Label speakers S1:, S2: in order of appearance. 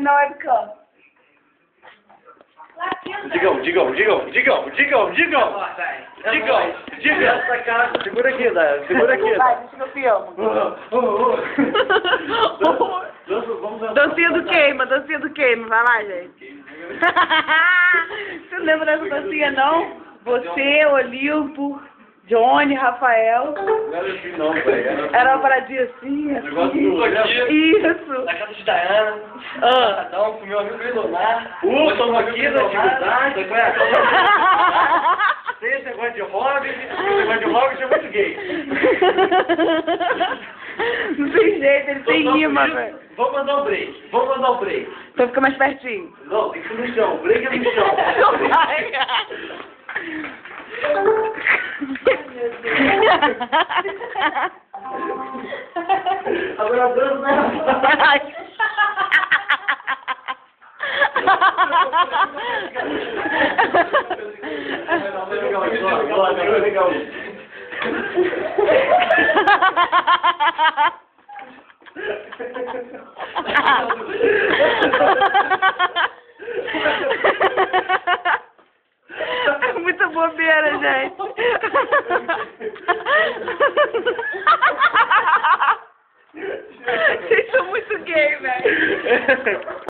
S1: na webcam.
S2: Digão. Segura aqui, Daya. Segura aqui.
S1: Vai, deixa que eu filmo. Dancinha do queima, vai lá, gente. Você não lembra dessa dancinha, não? Você, Olimpo, Johnny, Rafael.
S2: Não era assim não, velho.
S1: Era uma paradinha assim, Isso.
S3: Na casa de Dayana. Cada com meu amigo Leonardo.
S2: Estamos aqui na atividade. Tem esse negócio de hobby. Esse negócio de hobby é muito gay.
S1: Não tem jeito, ele tem rima, velho.
S2: Vamos mandar um break.
S1: Então fica mais pertinho.
S2: Não, tem que ir no chão. Break é no chão.
S1: Não vai.
S2: Agora dança, né? Legal.